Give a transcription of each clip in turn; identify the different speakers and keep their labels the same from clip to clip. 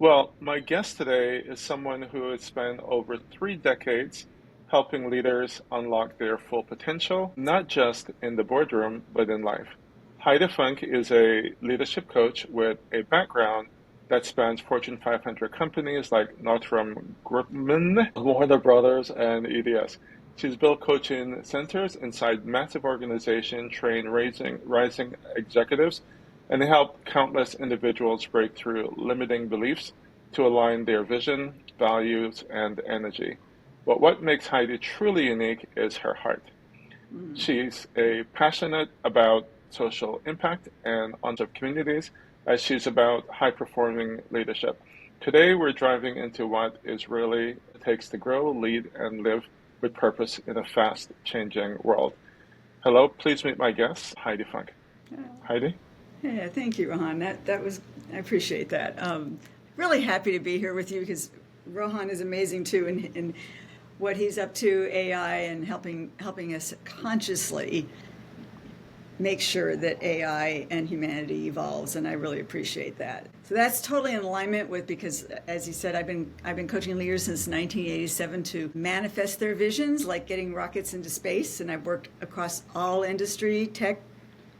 Speaker 1: Well, my guest today is someone who has spent over 3 decades helping leaders unlock their full potential, not just in the boardroom, but in life. Heidi Funk is a leadership coach with a background that spans Fortune 500 companies like Northrop Grumman, Warner Brothers, and EDS. She's built coaching centers inside massive organizations, trained rising executives, and helped countless individuals break through limiting beliefs to align their vision, values, and energy. But what makes Heidi truly unique is her heart.
Speaker 2: Mm.
Speaker 1: She's a passionate about social impact and on of communities as she's about high performing leadership. Today we're driving into what is really it takes to grow, lead, and live with purpose in a fast changing world. Hello, please meet my guest, Heidi Funk.
Speaker 2: Oh,
Speaker 1: Heidi?
Speaker 2: yeah, thank you, Rohan. That was I appreciate that. Really happy to be here with you because Rohan is amazing too, and what he's up to AI and helping us consciously make sure that AI and humanity evolves, and I really appreciate that. So that's totally in alignment with because, as you said, I've been coaching leaders since 1987 to manifest their visions, like getting rockets into space, and I've worked across all industry, tech,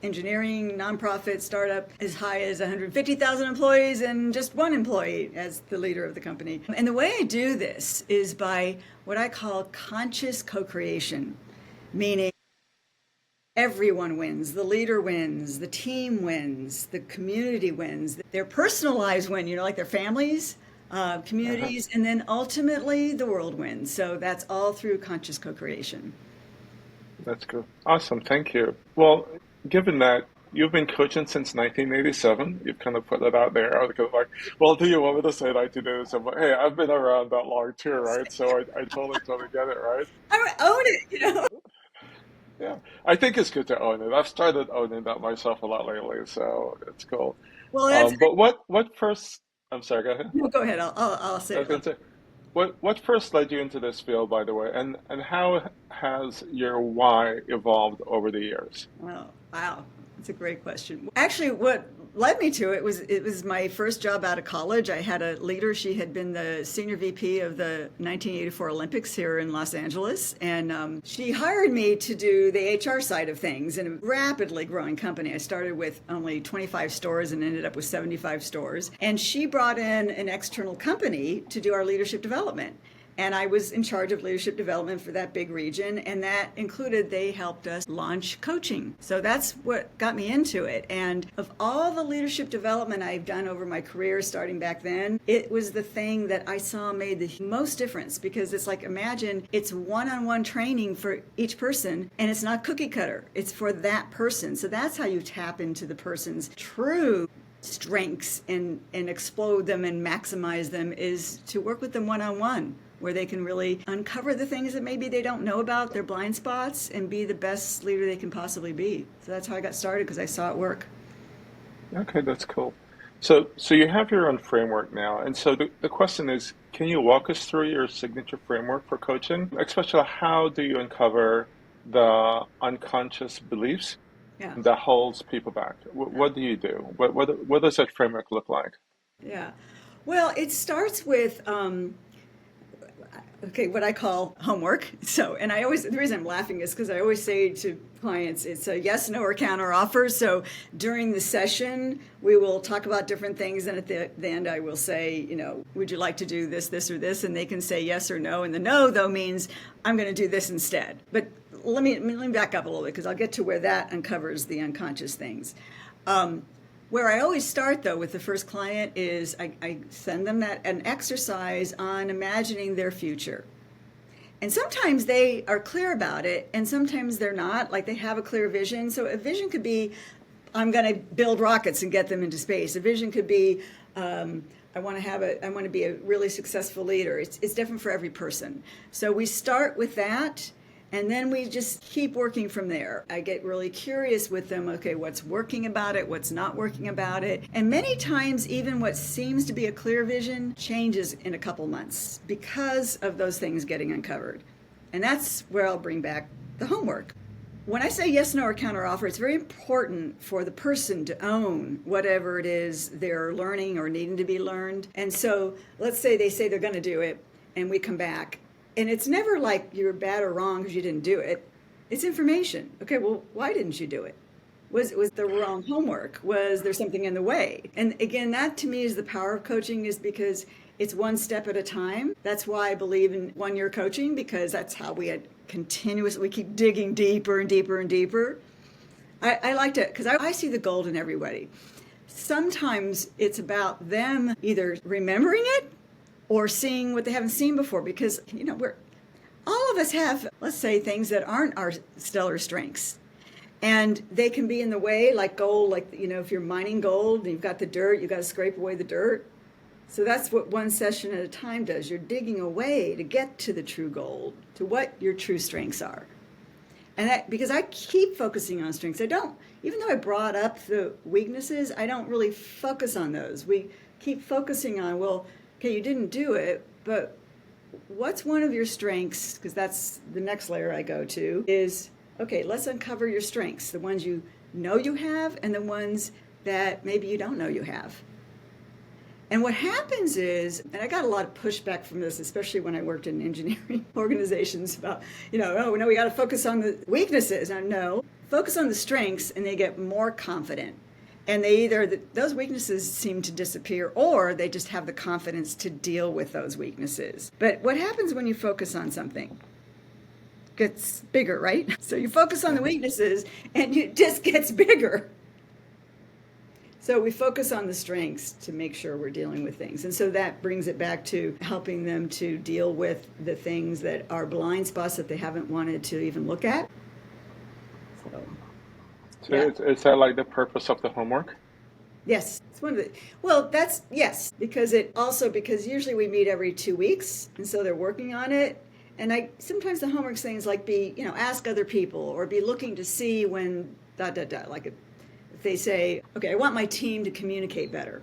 Speaker 2: engineering, nonprofit, startup, as high as 150,000 employees and just one employee as the leader of the company. And the way I do this is by what I call conscious co-creation, meaning everyone wins. The leader wins, the team wins, the community wins, their personal lives win, like their families,
Speaker 1: Uh-huh.
Speaker 2: communities, and then ultimately the world wins. So that's all through conscious co-creation.
Speaker 1: That's good. Awesome. Thank you. Well, given that you've been coaching since 1987, you've kind of put it out there. I was kind of like, well, do you want me to say 1987? But hey, I've been around that long too, right? So I totally get it, right?
Speaker 2: I own it.
Speaker 1: Yeah. I think it's good to own it. I've started owning that myself a lot lately, so it's cool.
Speaker 2: Well, that's
Speaker 1: But what first, I'm sorry, go ahead.
Speaker 2: no. Go ahead. I'll
Speaker 1: I
Speaker 2: say
Speaker 1: was
Speaker 2: it later.
Speaker 1: going to say, what first led you into this field, by the way, and how has your why evolved over the years?
Speaker 2: Oh, wow. That's a great question. Actually, what led me to it was my first job out of college. I had a leader. She had been the senior VP of the 1984 Olympics here in Los Angeles, and she hired me to do the HR side of things in a rapidly growing company. I started with only 25 stores and ended up with 75 stores. And she brought in an external company to do our leadership development. And I was in charge of leadership development for that big region. And that included they helped us launch coaching. So that's what got me into it. And of all the leadership development I've done over my career, starting back then, it was the thing that I saw made the most difference because it's like, imagine it's one on one training for each person and it's not cookie cutter, it's for that person. So that's how you tap into the person's true strengths and explode them and maximize them is to work with them one on one where they can really uncover the things that maybe they don't know about, their blind spots, and be the best leader they can possibly be. So that's how I got started because I saw it work.
Speaker 1: Okay, that's cool. So you have your own framework now, and so the question is, can you walk us through your signature framework for coaching? Especially, how do you uncover the unconscious beliefs
Speaker 2: Yeah.
Speaker 1: that holds people back? What do you do? What does that framework look like?
Speaker 2: Yeah. Well, it starts with okay, what I call homework. So, and I always, the reason I'm laughing is because I always say to clients, it's a yes, no, or counter offer. So during the session, we will talk about different things. And at the end, I will say, would you like to do this, or this? And they can say yes or no. And the no, though, means I'm going to do this instead. But let me back up a little bit because I'll get to where that uncovers the unconscious things. Where I always start though with the first client is I send them an exercise on imagining their future. And sometimes they are clear about it and sometimes they're not, like they have a clear vision. So a vision could be, I'm going to build rockets and get them into space. A vision could be, I want to be a really successful leader. It's different for every person. So we start with that and then we just keep working from there. I get really curious with them. Okay, what's working about it? What's not working about it? And many times, even what seems to be a clear vision changes in a couple months because of those things getting uncovered. And that's where I'll bring back the homework. When I say yes, no, or counter offer, it's very important for the person to own whatever it is they're learning or needing to be learned. And so let's say they say they're going to do it and we come back. And it's never like you're bad or wrong because you didn't do it. It's information. Okay, well, why didn't you do it? Was the wrong homework? Was there something in the way? And again, that to me is the power of coaching, is because it's one step at a time. That's why I believe in 1-year coaching, because that's how we keep digging deeper and deeper and deeper. I liked it because I see the gold in everybody. Sometimes it's about them either remembering it or seeing what they haven't seen before, because all of us have, let's say, things that aren't our stellar strengths. And they can be in the way, like gold, if you're mining gold and you've got the dirt, you've got to scrape away the dirt. So that's what one session at a time does. You're digging away to get to the true gold, to what your true strengths are. And because I keep focusing on strengths, even though I brought up the weaknesses, I don't really focus on those. We keep focusing on, well, okay, you didn't do it, but what's one of your strengths? Because that's the next layer I go to is, okay, let's uncover your strengths, the ones you know you have and the ones that maybe you don't know you have. And what happens is, and I got a lot of pushback from this, especially when I worked in engineering organizations about, we got to focus on the weaknesses. And no, focus on the strengths and they get more confident. And those weaknesses seem to disappear, or they just have the confidence to deal with those weaknesses. But what happens when you focus on something? Gets bigger, right? So you focus on the weaknesses and it just gets bigger. So we focus on the strengths to make sure we're dealing with things. And so that brings it back to helping them to deal with the things that are blind spots that they haven't wanted to even look at.
Speaker 1: So is that like the purpose of the homework?
Speaker 2: Yes, it's one of the, yes, because usually we meet every 2 weeks, and so they're working on it. And sometimes the homework things like ask other people or be looking to see when like if they say, okay, I want my team to communicate better,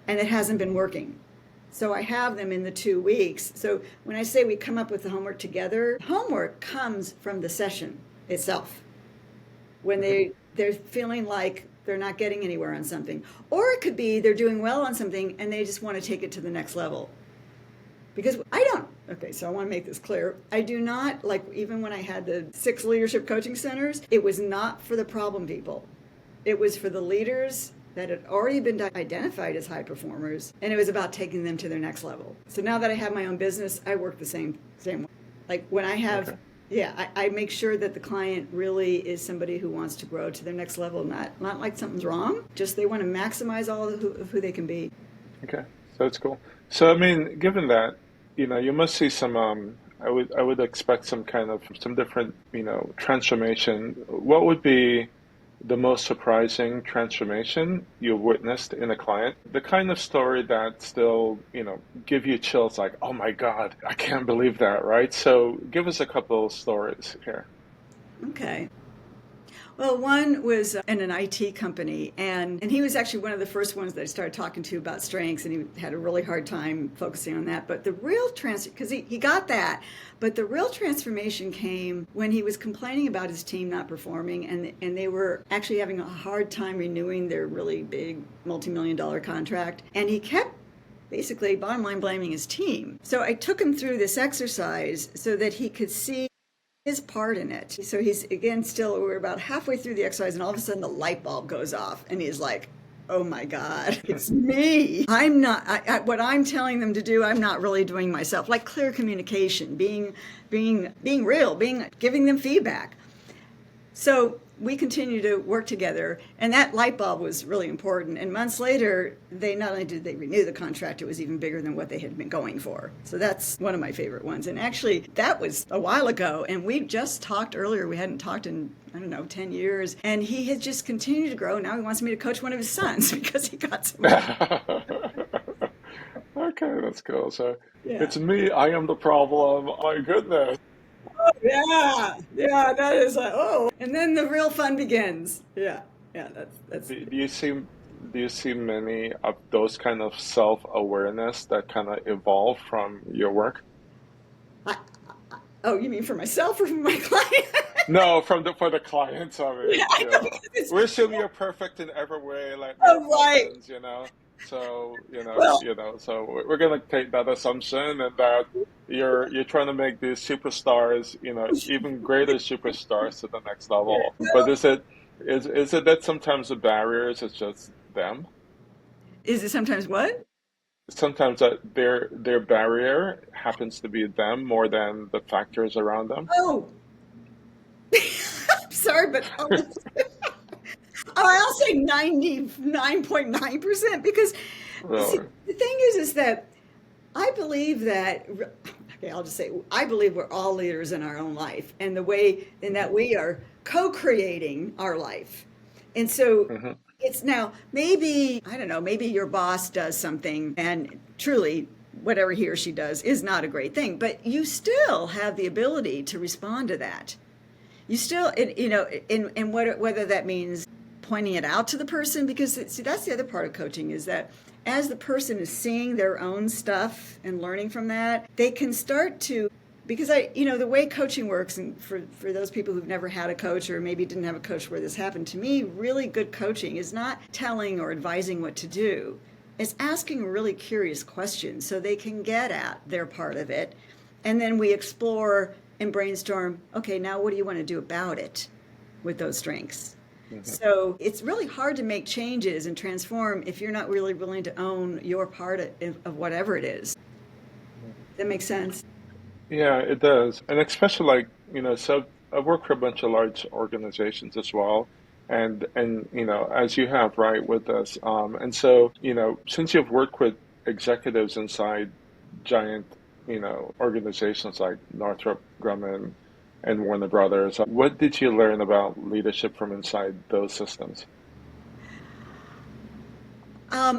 Speaker 2: and it hasn't been working. So I have them in the 2 weeks. So when I say we come up with the homework together, homework comes from the session itself. When they're feeling like they're not getting anywhere on something. Or it could be they're doing well on something and they just want to take it to the next level. Because so I want to make this clear. I do not, even when I had the 6 leadership coaching centers, it was not for the problem people. It was for the leaders that had already been identified as high performers, and it was about taking them to their next level. So now that I have my own business, I work the same way. Like when I have, I make sure that the client really is somebody who wants to grow to their next level, not like something's wrong, just they want to maximize all of who they can be.
Speaker 1: Okay, so that's cool. So I mean, given that, you must see some, I would expect some different, transformation. What would be the most surprising transformation you've witnessed in a client? The kind of story that still, give you chills like, oh my God, I can't believe that, right? So give us a couple of stories here.
Speaker 2: Okay. Well, one was in an IT company, and he was actually one of the first ones that I started talking to about strengths, and he had a really hard time focusing on that. But the real because he got that, but the real transformation came when he was complaining about his team not performing, and they were actually having a hard time renewing their really big multi-million-dollar contract, and he kept basically, bottom line, blaming his team. So I took him through this exercise so that he could see his part in it. So he's, again, we're about halfway through the exercise, and all of a sudden the light bulb goes off, and he's like, oh my God, it's me. I'm not, what I'm telling them to do, I'm not really doing myself. Like clear communication, being real, giving them feedback. So we continue to work together, and that light bulb was really important. And months later, not only did they renew the contract, it was even bigger than what they had been going for. So that's one of my favorite ones. And actually, that was a while ago, and we just talked earlier. We hadn't talked in, 10 years, and he has just continued to grow. Now he wants me to coach one of his sons because he got some.
Speaker 1: Okay, that's cool. So It's me. I am the problem. Oh, my goodness.
Speaker 2: Oh, yeah, that is and then the real fun begins. That's.
Speaker 1: Do you see many of those kind of self-awareness that kind of evolve from your work?
Speaker 2: You mean for myself or for my client?
Speaker 1: No, from the for the clients, I
Speaker 2: Yeah,
Speaker 1: mean,
Speaker 2: I know because it's
Speaker 1: we assume you're perfect in every way, like Mary
Speaker 2: oh, right.
Speaker 1: Poppins. So,
Speaker 2: Well,
Speaker 1: so we're gonna take that assumption and that you're trying to make these superstars, even greater superstars to the next level. But is it that sometimes the barriers is just them?
Speaker 2: is it sometimes what?
Speaker 1: Sometimes that their barrier happens to be them more than the factors around them.
Speaker 2: Oh, I'm sorry, but I'll say 99.9% because see,
Speaker 1: Really?
Speaker 2: the thing is that I believe that, okay, I'll just say, I believe we're all leaders in our own life and the way in that we are co-creating our life. And so
Speaker 1: Hmm.
Speaker 2: it's now maybe, I don't know, maybe your boss does something and truly whatever he or she does is not a great thing, but you still have the ability to respond to that. You still, in whether that means pointing it out to the person, because see, that's the other part of coaching is that as the person is seeing their own stuff and learning from that, they can start to, because the way coaching works, and for those people who've never had a coach or maybe didn't have a coach where this happened to me, really good coaching is not telling or advising what to do. It's asking really curious questions so they can get at their part of it. And then we explore and brainstorm, okay, now what do you want to do about it with those strengths?
Speaker 1: Hmm.
Speaker 2: So it's really hard to make changes and transform if you're not really willing to own your part of whatever it is. That makes sense?
Speaker 1: Yeah, it does. And especially like, so I've worked for a bunch of large organizations as well. And as you have, right, with us. And so, since you've worked with executives inside giant, organizations like Northrop Grumman and Warner Brothers, what did you learn about leadership from inside those systems?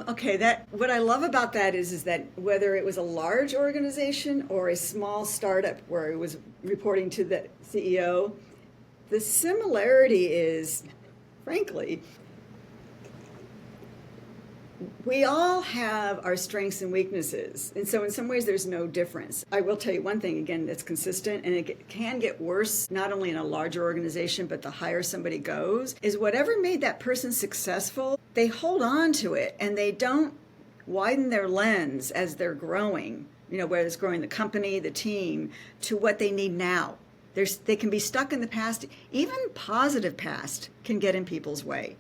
Speaker 2: Okay, that what I love about that is that whether it was a large organization or a small startup where it was reporting to the CEO, the similarity is, frankly, we all have our strengths and weaknesses. And so, in some ways, there's no difference. I will tell you one thing again that's consistent, and it can get worse, not only in a larger organization, but the higher somebody goes, is whatever made that person successful, they hold on to it and they don't widen their lens as they're growing, whether it's growing the company, the team, to what they need now. They can be stuck in the past. Even positive past can get in people's way.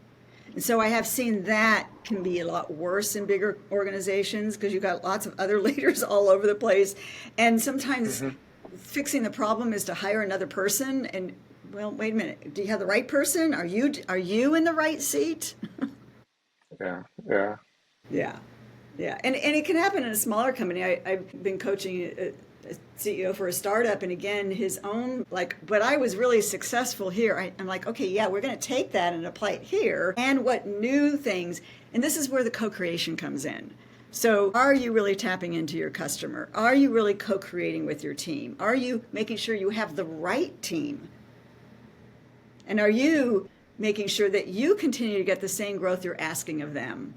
Speaker 2: And so I have seen that can be a lot worse in bigger organizations because you've got lots of other leaders all over the place. And sometimes
Speaker 1: Hmm.
Speaker 2: fixing the problem is to hire another person and well, wait a minute. Do you have the right person? Are you in the right seat?
Speaker 1: Yeah, yeah.
Speaker 2: Yeah. Yeah. And it can happen in a smaller company. I've been coaching a CEO for a startup, and again, his own, like, but I was really successful here. I'm like, okay, yeah, we're going to take that and apply it here. And what new things, and this is where the co creation comes in. So, are you really tapping into your customer? Are you really co creating with your team? Are you making sure you have the right team? And are you making sure that you continue to get the same growth you're asking of them?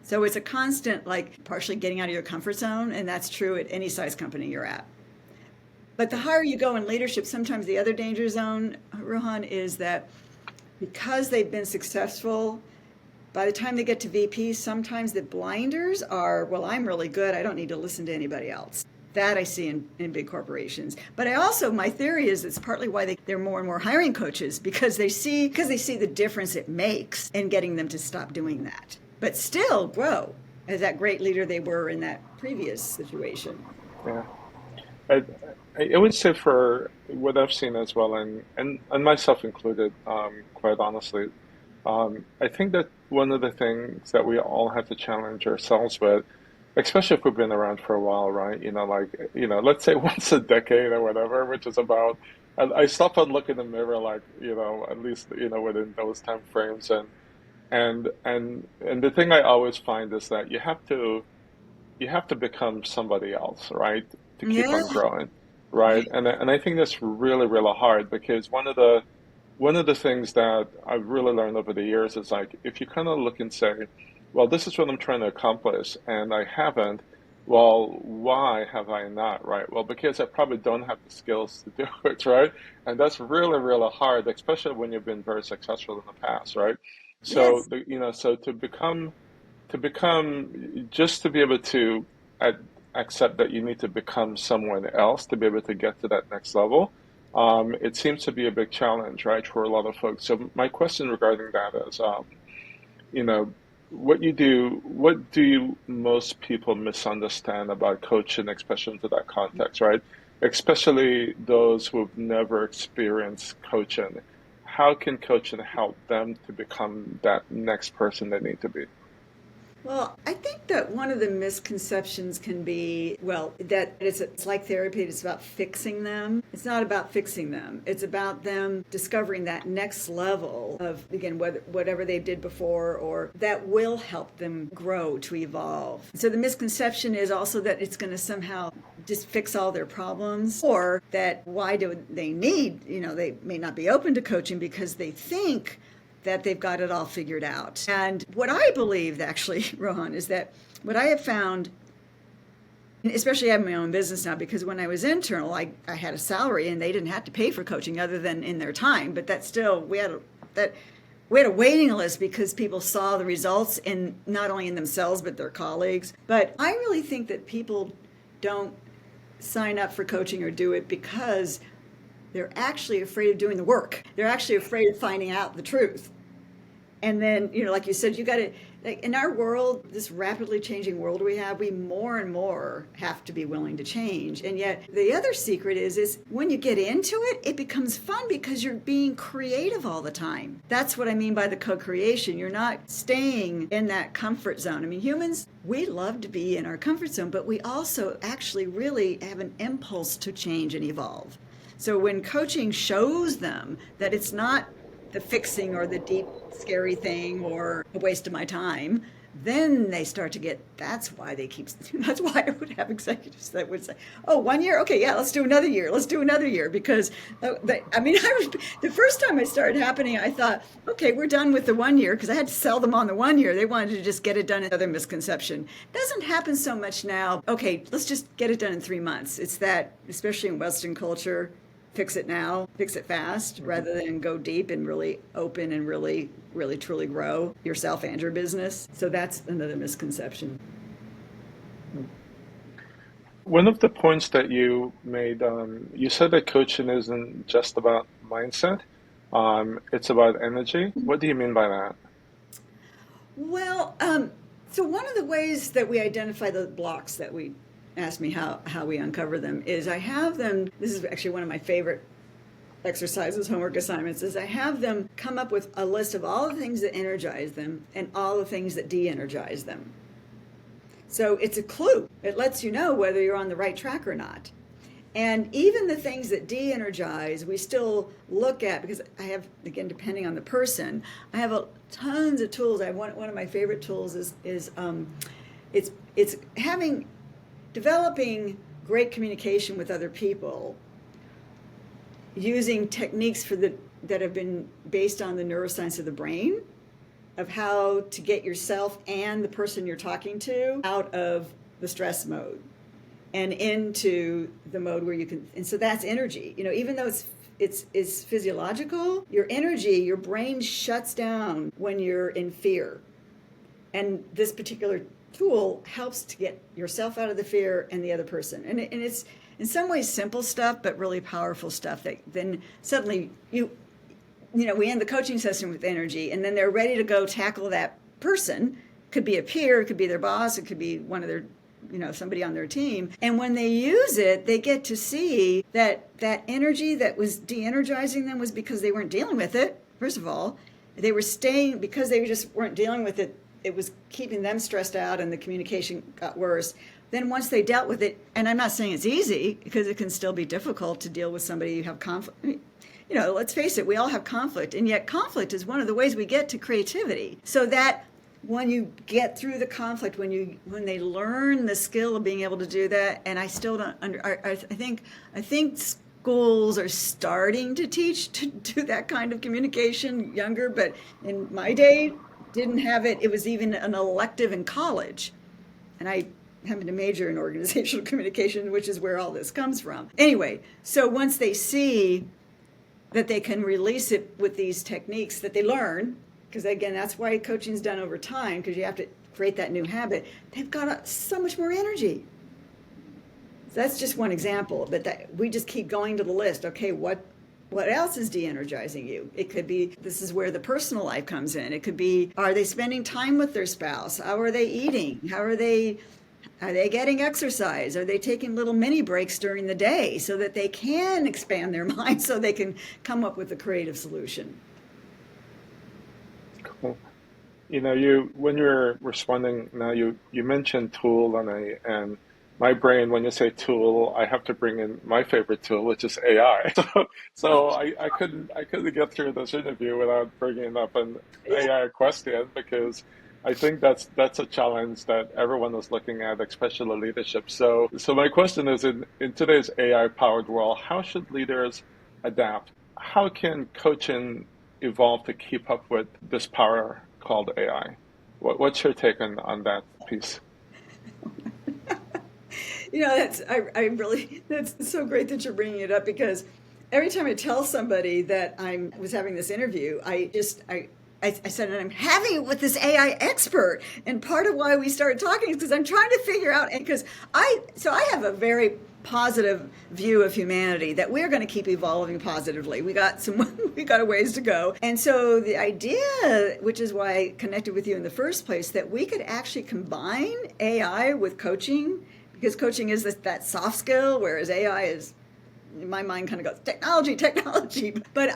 Speaker 2: So it's a constant, like, partially getting out of your comfort zone, and that's true at any size company you're at. But the higher you go in leadership, sometimes the other danger zone, Rohan, is that because they've been successful, by the time they get to VP, sometimes the blinders are, well, I'm really good. I don't need to listen to anybody else. That I see in big corporations. But I also, my theory is it's partly why they're more and more hiring coaches because they see the difference it makes in getting them to stop doing that. But still grow as that great leader they were in that previous situation.
Speaker 1: Yeah. I, I would say for what I've seen as well, and myself included, quite honestly, I think that one of the things that we all have to challenge ourselves with, especially if we've been around for a while, right? Like, let's say once a decade or whatever, which is about, I stop and look in the mirror, like, at least, within those time frames. And the thing I always find is that you have to become somebody else, right? To keep
Speaker 2: Yeah.
Speaker 1: on growing, right? And I think that's really, really hard because one of the things that I've really learned over the years is like if you kind of look and say, well, this is what I'm trying to accomplish, and I haven't, well, why have I not, right? Well, because I probably don't have the skills to do it, right? And that's really, really hard, especially when you've been very successful in the past, right? So
Speaker 2: Yes.
Speaker 1: so to become just to be able to ad accept that you need to become someone else to be able to get to that next level, it seems to be a big challenge, right, for a lot of folks. So my question regarding that is, you know, what do you most people misunderstand about coaching, especially into that context, right? Especially those who've never experienced coaching. How can coaching help them to become that next person they need to be?
Speaker 2: Well, I think that one of the misconceptions can be, well, that it's like therapy, it's about fixing them. It's not about fixing them. It's about them discovering that next level of, again, whatever they did before, or that will help them grow to evolve. So the misconception is also that it's going to somehow just fix all their problems, or that why do they need, they may not be open to coaching because they think that they've got it all figured out. And what I believe, actually, Rohan, is that what I have found, especially having my own business now, because when I was internal, I had a salary and they didn't have to pay for coaching other than in their time. But that still, we had a waiting list because people saw the results in not only in themselves, but their colleagues. But I really think that people don't sign up for coaching or do it because they're actually afraid of doing the work. They're actually afraid of finding out the truth. And then, like you said, you got to, like, in our world, this rapidly changing world we have, we more and more have to be willing to change. And yet the other secret is when you get into it, it becomes fun because you're being creative all the time. That's what I mean by the co-creation. You're not staying in that comfort zone. I mean, humans, we love to be in our comfort zone, but we also actually really have an impulse to change and evolve. So when coaching shows them that it's not the fixing or the deep, scary thing or a waste of my time, then they start to get, that's why I would have executives that would say, oh, 1 year? Okay, yeah, let's do another year. Let's do another year. Because, the first time it started happening, I thought, okay, we're done with the 1 year, because I had to sell them on the 1 year. They wanted to just get it done. Another misconception. Doesn't happen so much now. Okay, let's just get it done in 3 months. It's that, especially in Western culture, fix it now, fix it fast, rather than go deep and really open and really, really truly grow yourself and your business. So that's another misconception.
Speaker 1: One of the points that you made, you said that coaching isn't just about mindset, it's about energy. What do you mean by that?
Speaker 2: Well, so one of the ways that we identify the blocks that we ask me how we uncover them is I have them, this is actually one of my favorite exercises, homework assignments, is I have them come up with a list of all the things that energize them and all the things that de-energize them. So it's a clue. It lets you know whether you're on the right track or not. And even the things that de-energize, we still look at, because I have, again, depending on the person, I have tons of tools. I have one of my favorite tools is it's developing great communication with other people using techniques that have been based on the neuroscience of the brain, of how to get yourself and the person you're talking to out of the stress mode and into the mode where you can. And so that's energy. Even though it's physiological, your energy, your brain shuts down when you're in fear. And this particular tool helps to get yourself out of the fear and the other person. And it's in some ways simple stuff, but really powerful stuff that then suddenly we end the coaching session with energy, and then they're ready to go tackle that person. Could be a peer, it could be their boss, it could be one of their, somebody on their team. And when they use it, they get to see that energy that was de-energizing them was because they weren't dealing with it. First of all, they were staying because they just weren't dealing with it. It was keeping them stressed out and the communication got worse. Then once they dealt with it, and I'm not saying it's easy, because it can still be difficult to deal with somebody you have conflict. Let's face it, we all have conflict, and yet conflict is one of the ways we get to creativity. So that when you get through the conflict, when they learn the skill of being able to do that, and I still don't I think schools are starting to teach to do that kind of communication younger, but in my day didn't have it. It was even an elective in college, and I having to major in organizational communication, which is where all this comes from. Anyway, so once they see that they can release it with these techniques that they learn, because again, that's why coaching is done over time, because you have to create that new habit, they've got so much more energy. So that's just one example, but we just keep going to the list. Okay, what else is de-energizing you? It could be, this is where the personal life comes in. It could be, are they spending time with their spouse? How are they eating? Are they getting exercise? Are they taking little mini breaks during the day so that they can expand their mind so they can come up with a creative solution?
Speaker 1: Cool. When you're responding now, you mentioned tool, and my brain, when you say tool, I have to bring in my favorite tool, which is AI. So I couldn't get through this interview without bringing up an AI question, because I think that's a challenge that everyone is looking at, especially leadership. So my question is, in today's AI powered world, how should leaders adapt? How can coaching evolve to keep up with this power called AI? What's your take on that piece?
Speaker 2: That's so great that you're bringing it up, because every time I tell somebody that I was having this interview, I said, and I'm having it with this AI expert. And part of why we started talking is because I'm trying to figure out, and because I have a very positive view of humanity, that we're going to keep evolving positively. We got a ways to go. And so the idea, which is why I connected with you in the first place, that we could actually combine AI with coaching, because coaching is that soft skill, whereas AI is, in my mind, kind of goes technology. But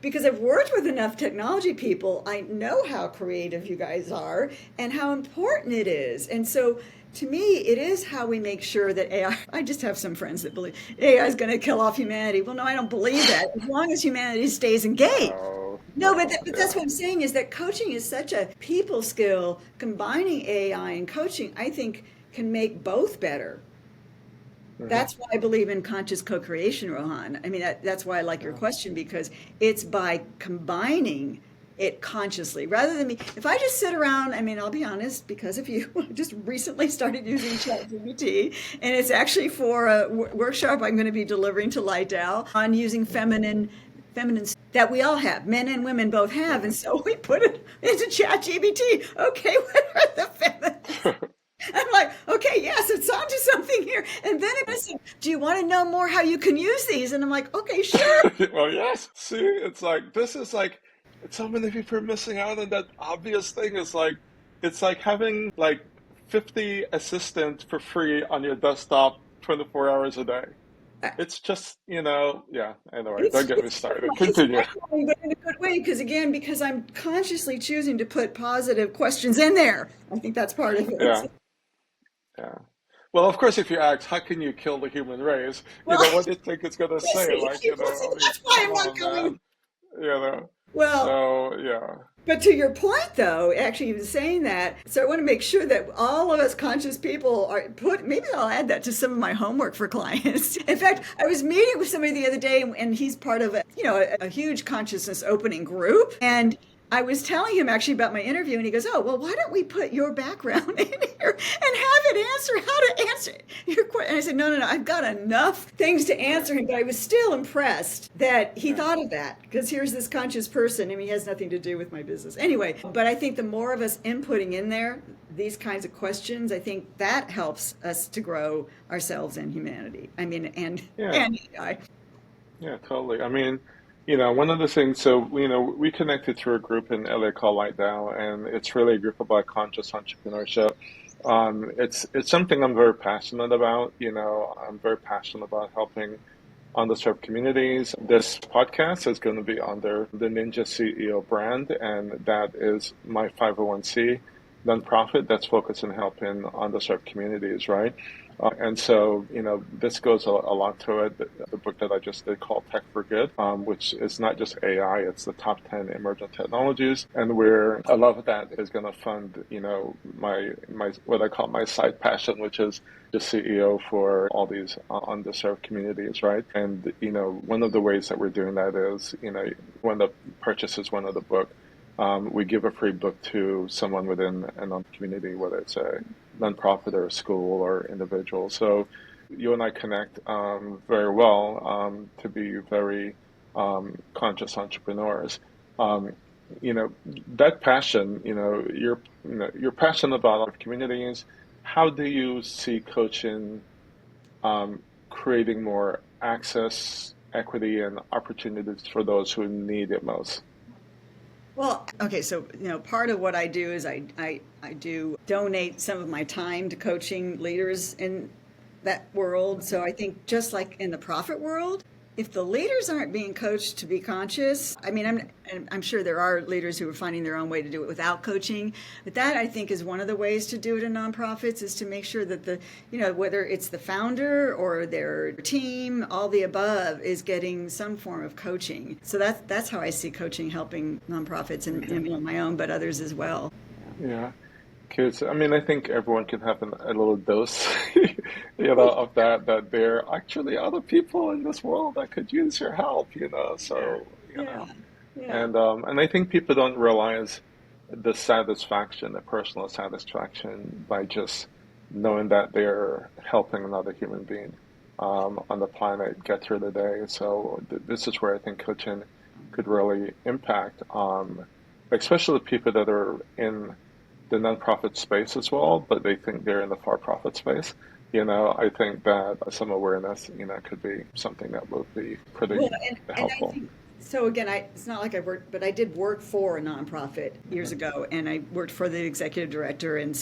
Speaker 2: because I've worked with enough technology people, I know how creative you guys are and how important it is. And so to me, it is how we make sure that AI, I just have some friends that believe AI is going to kill off humanity. Well, no, I don't believe that, as long as humanity stays engaged. No, but that's what I'm saying, is that coaching is such a people skill. Combining AI and coaching, I think, can make both better. Mm-hmm. That's why I believe in conscious co-creation, Rohan. I mean, that's why I like your question, because it's by combining it consciously, rather than me. If I just sit around, I mean, I'll be honest, because of you, I just recently started using ChatGPT, and it's actually for a workshop I'm going to be delivering to Lightdow on using feminine that we all have, men and women both have, and so we put it into ChatGPT. Okay, what are the feminines? I'm like, okay, yes, it's onto something here. And then it said, do you want to know more how you can use these? And I'm like, okay, sure.
Speaker 1: Well, yes. See, it's like so many people are missing out on that obvious thing. It's like having like 50 assistants for free on your desktop 24 hours a day. It's just, yeah, anyway, don't get me started. Continue.
Speaker 2: But in a good way, because I'm consciously choosing to put positive questions in there. I think that's part of it.
Speaker 1: Yeah. Yeah. Well, of course, if you ask, how can you kill the human race?
Speaker 2: Well,
Speaker 1: what do you think it's going to say?
Speaker 2: That's why I'm not going. Well,
Speaker 1: so, yeah.
Speaker 2: But to your point, though, actually even saying that, so I want to make sure that all of us conscious people maybe I'll add that to some of my homework for clients. In fact, I was meeting with somebody the other day, and he's part of a huge consciousness opening group. And I was telling him actually about my interview, and he goes, oh, well, why don't we put your background in here and have it answer how to answer your question? And I said, no, I've got enough things to answer him, but I was still impressed that he thought of that, because here's this conscious person. I mean, he has nothing to do with my business. Anyway, but I think the more of us inputting in there these kinds of questions, I think that helps us to grow ourselves and humanity. I mean, and AI.
Speaker 1: Yeah, totally. I mean, one of the things, so, we connected through a group in LA called Lightdow, and it's really a group about conscious entrepreneurship. It's something I'm very passionate about. I'm very passionate about helping underserved communities. This podcast is going to be under the Ninja CEO brand, and that is my 501c nonprofit that's focused on helping underserved communities, right? And so, this goes a lot to it. The book that I just did called Tech for Good, which is not just AI, it's the top 10 emerging technologies. And a lot of that is going to fund, my what I call my side passion, which is the CEO for all these underserved communities, right? And, one of the ways that we're doing that is, when the purchases one of the book, we give a free book to someone within a community, whether it's a nonprofit or a school or individual. So you and I connect very well to be very conscious entrepreneurs. Um, that passion, you're passionate about our communities. How do you see coaching um, creating more access, equity, and opportunities for those who need it most?
Speaker 2: Well, okay, so part of what I do is I do donate some of my time to coaching leaders in that world. So I think just like in the profit world, if the leaders aren't being coached to be conscious, I mean, I'm sure there are leaders who are finding their own way to do it without coaching, but that I think is one of the ways to do it in nonprofits is to make sure that whether it's the founder or their team, all the above is getting some form of coaching. So that's how I see coaching helping nonprofits and
Speaker 1: Okay.
Speaker 2: my own, but others as well.
Speaker 1: Yeah. Because I mean, I think everyone can have a little dose,
Speaker 2: Oh,
Speaker 1: of that there are actually other people in this world that could use your help,
Speaker 2: yeah,
Speaker 1: So,
Speaker 2: yeah, yeah.
Speaker 1: and I think people don't realize the satisfaction, the personal satisfaction by just knowing that they're helping another human being on the planet get through the day. So th this is where I think coaching could really impact, especially the people that are in the nonprofit space as well, but they think they're in the for-profit space. I think that some awareness, could be something that would be
Speaker 2: Well,
Speaker 1: pretty
Speaker 2: and I
Speaker 1: helpful.
Speaker 2: think so. Again, it's not like I worked, but I did work for a nonprofit years
Speaker 1: Hmm.
Speaker 2: ago, and I worked for the executive director, and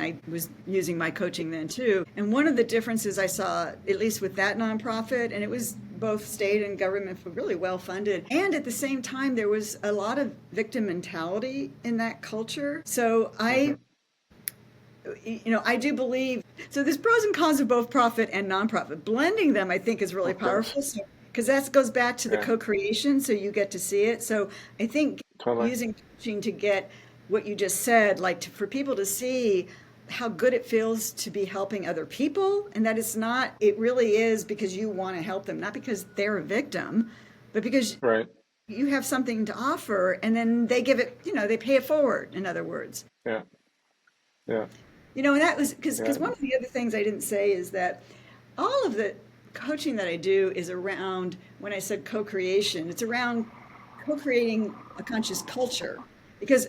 Speaker 2: I was using my coaching then too. And one of the differences I saw, at least with that nonprofit, and it was both state and government, really well funded, and at the same time there was a lot of victim mentality in that culture. So
Speaker 1: Hmm.
Speaker 2: I do believe so. There's pros and cons of both profit and nonprofit. Blending them, I think, is really
Speaker 1: Of course.
Speaker 2: powerful. So, because that goes back to the
Speaker 1: Yeah,
Speaker 2: co-creation, so you get to see it. So, I think
Speaker 1: totally.
Speaker 2: using coaching to get what you just said, like for people to see how good it feels to be helping other people, and that it's not. It really is because you want to help them, not because they're a victim, but because
Speaker 1: Right.
Speaker 2: you have something to offer, and then they give it. They pay it forward. In other words.
Speaker 1: Yeah, yeah,
Speaker 2: And that was because
Speaker 1: yeah.
Speaker 2: one of the other things I didn't say is that all of the coaching that I do is around, when I said co-creation, it's around co-creating a conscious culture. Because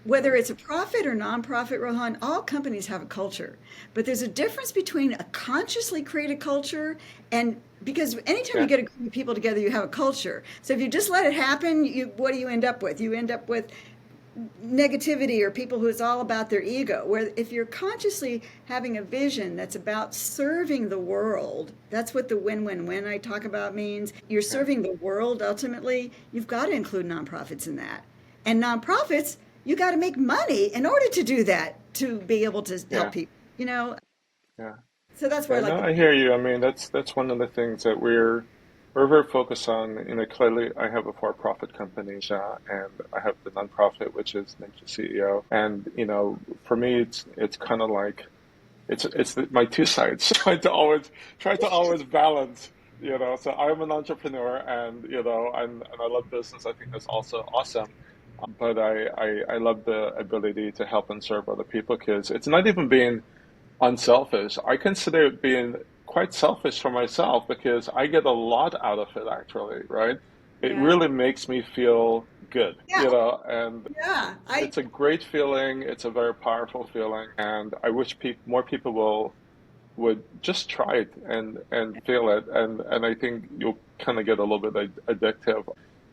Speaker 2: whether
Speaker 1: Mm.
Speaker 2: it's a profit or nonprofit, Rohan, all companies have a culture. But there's a difference between a consciously created culture and because anytime you
Speaker 1: Yeah,
Speaker 2: get a group of people together, you have a culture. So if you just let it happen, what do you end up with? You end up with negativity or people who it's all about their ego. Where if you're consciously having a vision that's about serving the world, that's what the win-win-win I talk about means. You're
Speaker 1: yeah,
Speaker 2: serving the world ultimately. You've got to include nonprofits in that. And nonprofits, you got to make money in order to do that, to be able to help
Speaker 1: yeah,
Speaker 2: people.
Speaker 1: yeah.
Speaker 2: So that's where I
Speaker 1: Yeah,
Speaker 2: like
Speaker 1: no,
Speaker 2: the
Speaker 1: I hear you. I mean, that's one of the things that we're very focused on. Clearly, I have a for-profit company, and I have the nonprofit, which is Ninja CEO. And for me, it's kind of like my two sides. Try to always balance. So I'm an entrepreneur, and I love business. I think that's also awesome. But I love the ability to help and serve other people because it's not even being unselfish. I consider it being quite selfish for myself because I get a lot out of it actually, right? It
Speaker 2: yeah,
Speaker 1: really makes me feel good,
Speaker 2: yeah,
Speaker 1: and
Speaker 2: yeah. I
Speaker 1: it's a great feeling. It's a very powerful feeling, and I wish more people would just try it and feel it, and I think you'll kind of get a little bit addictive.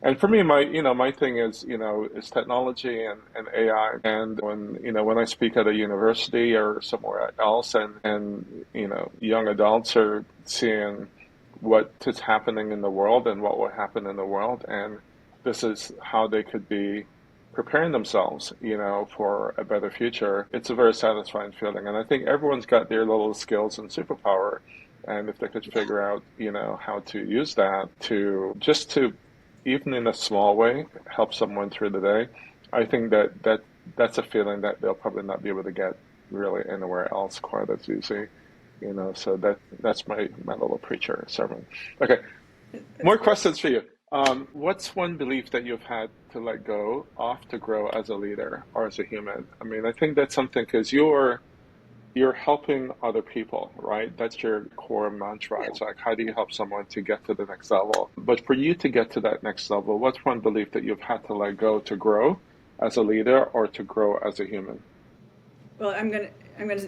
Speaker 1: And for me, my thing is technology and AI. And when I speak at a university or somewhere else, and young adults are seeing what is happening in the world and what will happen in the world, and this is how they could be preparing themselves, for a better future. It's a very satisfying feeling. And I think everyone's got their little skills and superpower. And if they could figure out, how to use that to even in a small way, help someone through the day, I think that's a feeling that they'll probably not be able to get really anywhere else quite as easy. So that's my little preacher sermon. Okay,
Speaker 2: That's
Speaker 1: more
Speaker 2: great.
Speaker 1: questions for you. What's one belief that you've had to let go of to grow as a leader or as a human? I mean, I think that's something because you're you're helping other people, right? That's your core mantra.
Speaker 2: Yeah.
Speaker 1: It's like, how do you help someone to get to the next level? But for you to get to that next level, what's one belief that you've had to let go to grow as a leader or to grow as a human?
Speaker 2: Well, I'm gonna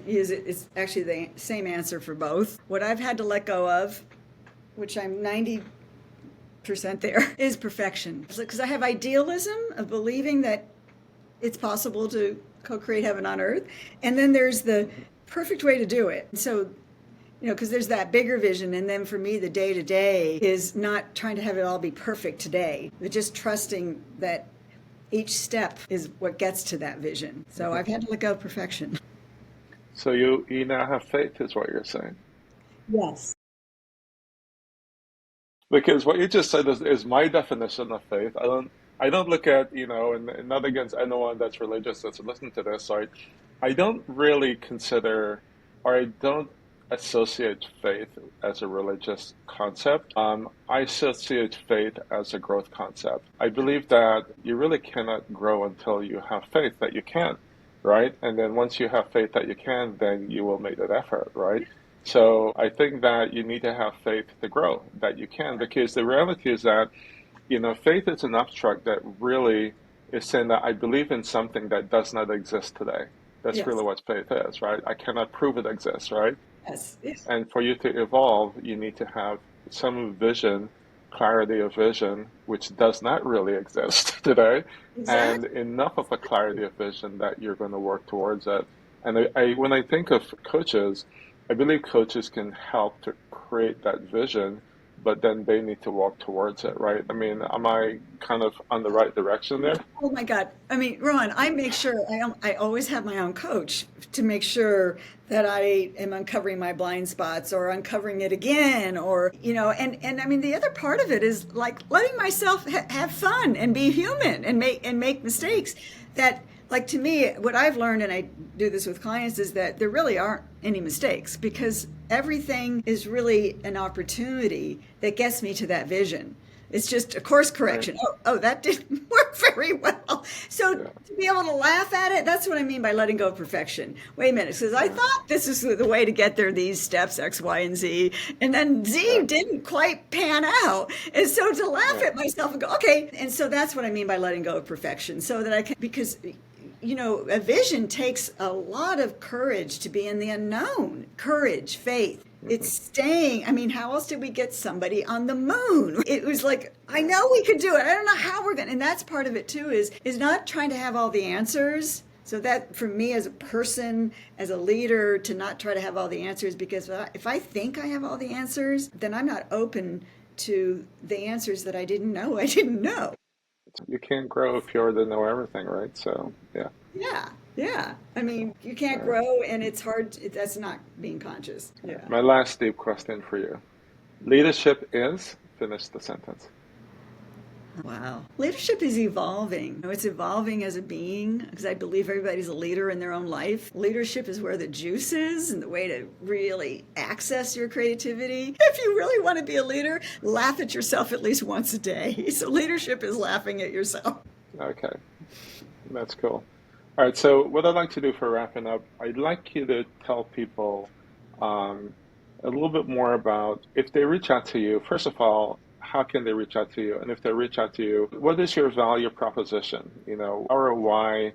Speaker 2: use it. It's actually the same answer for both. What I've had to let go of, which I'm 90% there, is perfection. Because I have idealism of believing that it's possible to co-create heaven on earth, and then there's the perfect way to do it. So, because there's that bigger vision, and then for me, the day to day is not trying to have it all be perfect today, but just trusting that each step is what gets to that vision. So I've had to let go of perfection.
Speaker 1: So you now have faith, is what you're saying.
Speaker 2: Yes.
Speaker 1: Because what you just said is my definition of faith. I don't look at, and not against anyone that's religious that's listening to this. So I don't really consider, or I don't associate faith as a religious concept. I associate faith as a growth concept. I believe that you really cannot grow until you have faith that you can, right? And then once you have faith that you can, then you will make that effort, right? So I think that you need to have faith to grow, that you can, because the reality is that, faith is an abstract that really is saying that I believe in something that does not exist today. That's really
Speaker 2: Yes.
Speaker 1: what faith is, right? I cannot prove it exists, right?
Speaker 2: Yes. Yes.
Speaker 1: And for you to evolve, you need to have some vision, clarity of vision, which does not really exist today, and
Speaker 2: Exactly.
Speaker 1: enough of a clarity of vision that you're going to work towards it. And when I think of coaches, I believe coaches can help to create that vision, but then they need to walk towards it, right? I mean, am I kind of on the right direction there?
Speaker 2: Oh my God. I mean, Rohan, I make sure I always have my own coach to make sure that I am uncovering my blind spots or uncovering it again, or, and I mean, the other part of it is like letting myself have fun and be human and make mistakes that, like, to me, what I've learned, and I do this with clients, is that there really aren't any mistakes because everything is really an opportunity that gets me to that vision. It's just a course
Speaker 1: Right.
Speaker 2: correction. Oh, that didn't work very well. So
Speaker 1: Yeah.
Speaker 2: to be able to laugh at it, that's what I mean by letting go of perfection. Wait a minute, because I
Speaker 1: Yeah.
Speaker 2: thought this is the way to get there, these steps, X, Y, and Z. And then Z
Speaker 1: Yeah.
Speaker 2: didn't quite pan out. And so to laugh
Speaker 1: Yeah.
Speaker 2: at myself and go, okay. And so that's what I mean by letting go of perfection. So that I can, because a vision takes a lot of courage to be in the unknown. Courage, faith. It's
Speaker 1: Hmm.
Speaker 2: staying. I mean, how else did we get somebody on the moon? It was like, I know we could do it. I don't know how we're going to. And that's part of it too, is not trying to have all the answers. So that for me as a person, as a leader, to not try to have all the answers, because if I think I have all the answers, then I'm not open to the answers that I didn't know I didn't know.
Speaker 1: You can't grow if you already know everything, right? So, yeah.
Speaker 2: Yeah, yeah. I mean, you can't
Speaker 1: All right.
Speaker 2: grow, and it's hard. That's not being conscious.
Speaker 1: All right.
Speaker 2: Yeah.
Speaker 1: My last deep question for you. Leadership is, finish the sentence.
Speaker 2: Wow. Leadership is evolving. It's evolving as a being because I believe everybody's a leader in their own life. Leadership is where the juice is and the way to really access your creativity. If you really want to be a leader, laugh at yourself at least once a day. So leadership is laughing at yourself.
Speaker 1: Okay, that's cool. All right, so what I'd like to do for wrapping up, I'd like you to tell people um, a little bit more about if they reach out to you, first of all, how can they reach out to you? And if they reach out to you, what is your value proposition? Or why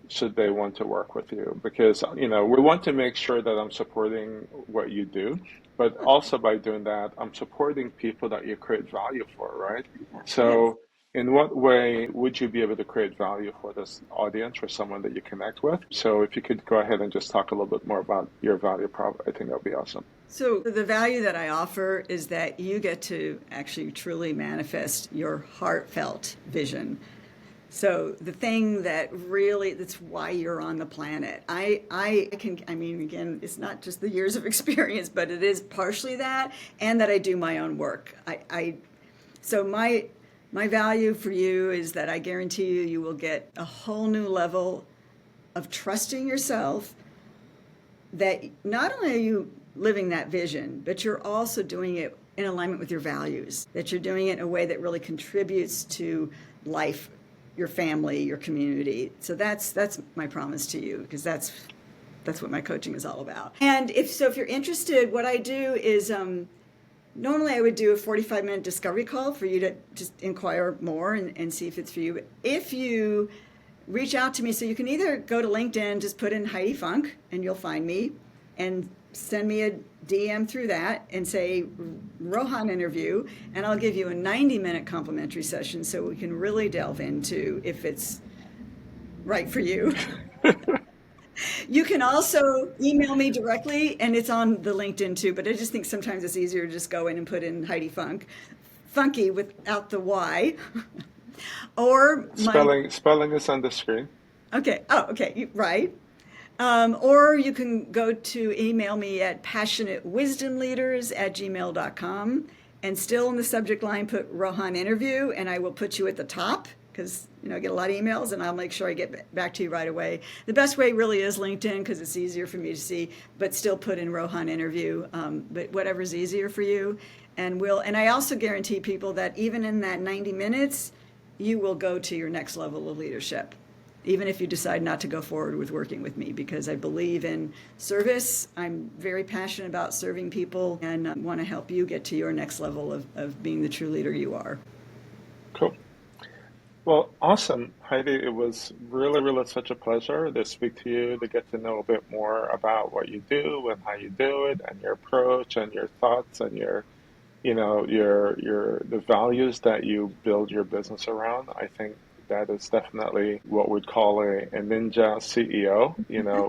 Speaker 1: should they want to work with you? Because, we want to make sure that I'm supporting what you do, but also by doing that, I'm supporting people that you create value for, right?
Speaker 2: Yes.
Speaker 1: So, in what way would you be able to create value for this audience or someone that you connect with? So, if you could go ahead and just talk a little bit more about your value prop, I think that would be awesome.
Speaker 2: So, the value that I offer is that you get to actually truly manifest your heartfelt vision. So the thing that's why you're on the planet. I mean, again, it's not just the years of experience, but it is partially that, and that I do my own work. So my value for you is that I guarantee you will get a whole new level of trusting yourself, that not only are you living that vision, but you're also doing it in alignment with your values, that you're doing it in a way that really contributes to life, your family, your community. So that's my promise to you, because that's what my coaching is all about. And if you're interested, what I do is normally I would do a 45-minute discovery call for you to just inquire more and see if it's for you. If you reach out to me, so you can either go to LinkedIn, just put in Heidi Funk, and you'll find me, and send me a DM through that and say Rohan interview, and I'll give you a 90-minute complimentary session so we can really delve into if it's right for you. You can also email me directly, and it's on the LinkedIn too, but I just think sometimes it's easier to just go in and put in Heidi Funk, funky without the Y. Or
Speaker 1: spelling is on the screen.
Speaker 2: Okay. Oh, okay. Right. Or you can go to email me at passionatewisdomleaders@gmail.com, and still in the subject line put Rohan interview, and I will put you at the top because I get a lot of emails, and I'll make sure I get back to you right away. The best way really is LinkedIn because it's easier for me to see, but still put in Rohan interview. But whatever's easier for you, and I also guarantee people that even in that 90 minutes, you will go to your next level of leadership, even if you decide not to go forward with working with me, because I believe in service. I'm very passionate about serving people and want to help you get to your next level of being the true leader you are.
Speaker 1: Cool. Well, awesome, Heidi. It was really, really such a pleasure to speak to you, to get to know a bit more about what you do and how you do it, and your approach and your thoughts and your the values that you build your business around. I think that is definitely what we'd call a ninja CEO,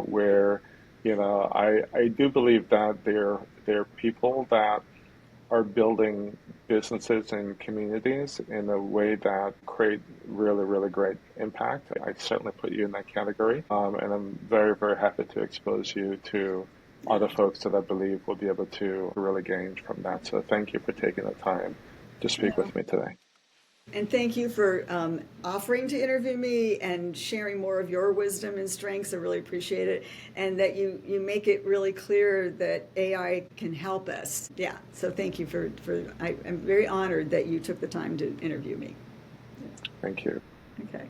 Speaker 1: where, I do believe that there are people that are building businesses and communities in a way that create really, really great impact. I certainly put you in that category. And I'm very, very happy to expose you to other folks that I believe will be able to really gain from that. So thank you for taking the time to speak with me today.
Speaker 2: And thank you for offering to interview me and sharing more of your wisdom and strengths. I really appreciate it. And that you make it really clear that AI can help us. Yeah, so thank you I'm very honored that you took the time to interview me.
Speaker 1: Thank you.
Speaker 2: Okay.